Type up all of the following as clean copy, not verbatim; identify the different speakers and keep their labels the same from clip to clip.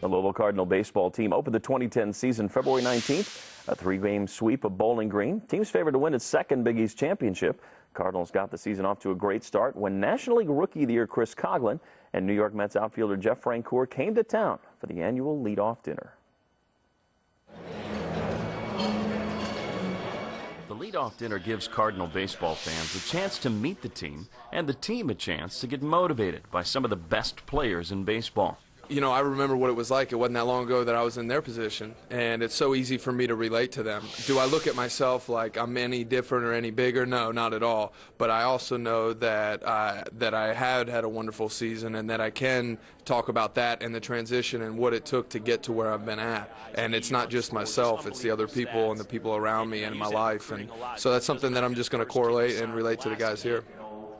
Speaker 1: The Louisville Cardinal baseball team opened the 2010 season February 19th. A 3-game sweep of Bowling Green. Team's favored to win its second Big East championship. Cardinals got the season off to a great start when National League Rookie of the Year Chris Coughlan and New York Mets outfielder Jeff Francouer came to town for the annual leadoff dinner. The leadoff dinner gives Cardinal baseball fans a chance to meet the team and the team a chance to get motivated by some of the best players in baseball.
Speaker 2: You know, I remember what it was like. It wasn't that long ago that I was in their position, and it's so easy for me to relate to them. Do I look at myself like I'm any different or any bigger? No, not at all. But I also know that I had a wonderful season, and that I can talk about that and the transition and what it took to get to where I've been at. And it's not just myself, it's the other people and the people around me and my life. And so that's something that I'm just going to correlate and relate to the guys here.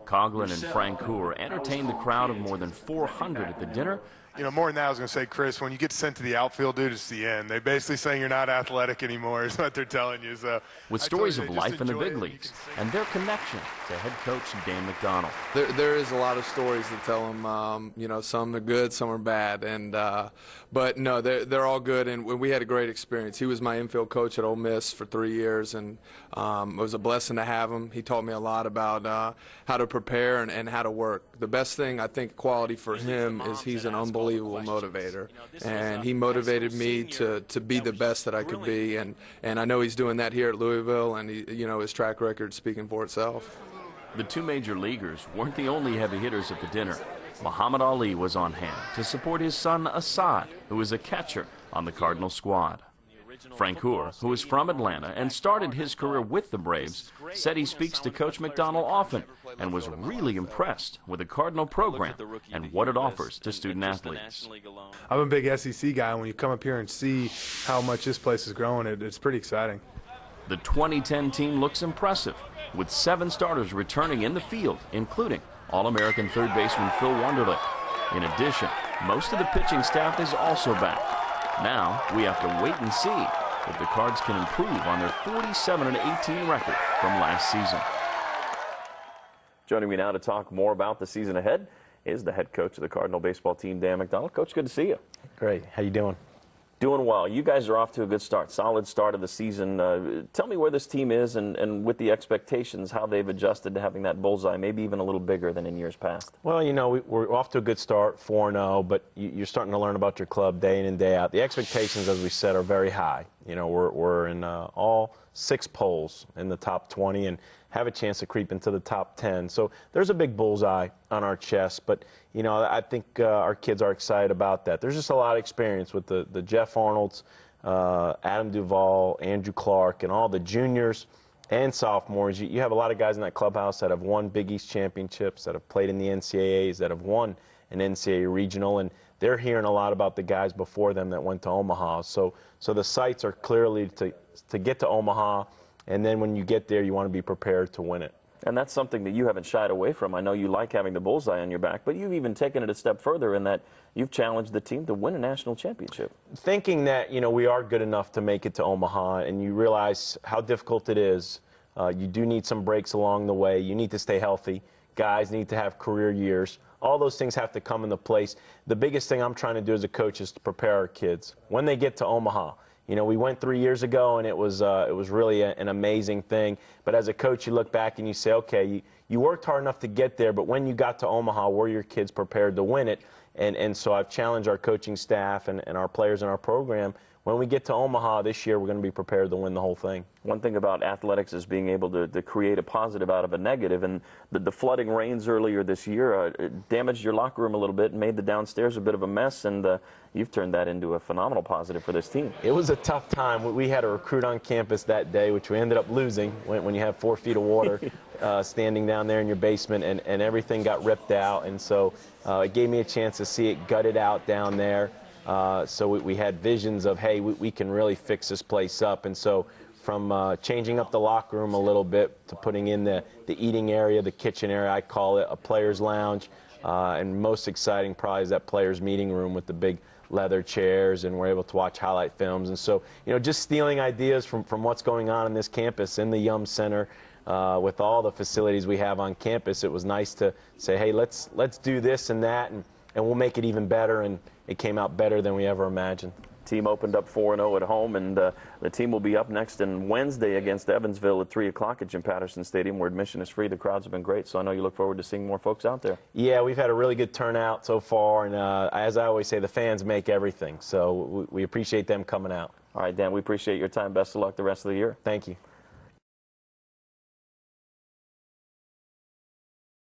Speaker 1: Coughlan and Francouer entertained the crowd of more than 400 at the dinner.
Speaker 3: You know, more than that, I was going to say, Chris, when you get sent to the outfield, dude, it's the end. They basically saying you're not athletic anymore is what they're telling you. So,
Speaker 1: with stories of life in the big leagues and their connection to head coach Dan McDonnell.
Speaker 2: There is a lot of stories that tell them, you know, some are good, some are bad. And but no, they're all good, and we had a great experience. He was my infield coach at Ole Miss for 3 years, and it was a blessing to have him. He taught me a lot about how to prepare and how to work. The best thing, I think, quality for him is he's an unbelievable motivator, and he motivated me to be the best that I could be, and I know he's doing that here at Louisville, and you know, his track record speaking for itself.
Speaker 1: The two major leaguers weren't the only heavy hitters at the dinner. Muhammad Ali was on hand to support his son Assad, who is a catcher on the Cardinal squad. Francouer, who is from Atlanta and started his career with the Braves, said he speaks to Coach McDonnell often and was really impressed with the Cardinal program and what it offers to student athletes.
Speaker 3: I'm a big SEC guy, and when you come up here and see how much this place is growing, it's pretty exciting.
Speaker 1: The 2010 team looks impressive, with 7 starters returning in the field, including All-American third baseman Phil Wonderlich. In addition, most of the pitching staff is also back. Now, we have to wait and see if the Cards can improve on their 47-18 record from last season. Joining me now to talk more about the season ahead is the head coach of the Cardinal baseball team, Dan McDonnell. Coach, good to see you.
Speaker 4: Great. How you doing?
Speaker 1: Doing well. You guys are off to a good start, solid start of the season. Tell me where this team is and with the expectations, how they've adjusted to having that bullseye, maybe even a little bigger than in years past.
Speaker 4: Well, you know, we're off to a good start, 4-0, but you're starting to learn about your club day in and day out. The expectations, as we said, are very high. You know, we're in all 6 polls in the top 20 and have a chance to creep into the top 10. So there's a big bullseye on our chest, but, you know, I think our kids are excited about that. There's just a lot of experience with the Jeff Arnolds, Adam Duvall, Andrew Clark, and all the juniors and sophomores. You have a lot of guys in that clubhouse that have won Big East championships, that have played in the NCAAs, that have won an NCAA regional, and they're hearing a lot about the guys before them that went to Omaha. So the sights are clearly to get to Omaha, and then when you get there, you want to be prepared to win it.
Speaker 1: And that's something that you haven't shied away from. I know you like having the bullseye on your back, but you've even taken it a step further in that you've challenged the team to win a national championship.
Speaker 4: Thinking that, you know, we are good enough to make it to Omaha, and you realize how difficult it is. You do need some breaks along the way. You need to stay healthy. Guys need to have career years. All those things have to come into place. The biggest thing I'm trying to do as a coach is to prepare our kids when they get to Omaha. You know, we went 3 years ago, and it was really an amazing thing. But as a coach, you look back and you say, okay, you worked hard enough to get there, but when you got to Omaha, were your kids prepared to win it? And so I've challenged our coaching staff and our players in our program. When we get to Omaha this year, we're going to be prepared to win the whole thing.
Speaker 1: One thing about athletics is being able to create a positive out of a negative. And the flooding rains earlier this year damaged your locker room a little bit and made the downstairs a bit of a mess. And you've turned that into a phenomenal positive for this team.
Speaker 4: It was a tough time. We had a recruit on campus that day, which we ended up losing when you have 4 feet of water standing down there in your basement, and everything got ripped out. And so it gave me a chance to see it gutted out down there. So we had visions of, hey, we can really fix this place up. And so from changing up the locker room a little bit to putting in the eating area, the kitchen area, I call it a player's lounge. And most exciting probably is that player's meeting room with the big leather chairs, and we're able to watch highlight films. And so, you know, just stealing ideas from what's going on in this campus, in the Yum Center, with all the facilities we have on campus. It was nice to say, hey, let's do this and that. And and we'll make it even better, and it came out better than we ever imagined.
Speaker 1: Team opened up 4-0 at home, and the team will be up next on Wednesday against Evansville at 3 o'clock at Jim Patterson Stadium, where admission is free. The crowds have been great, so I know you look forward to seeing more folks out there.
Speaker 4: Yeah, we've had a really good turnout so far, and as I always say, the fans make everything, so we appreciate them coming out.
Speaker 1: All right, Dan, we appreciate your time. Best of luck the rest of the year.
Speaker 4: Thank you.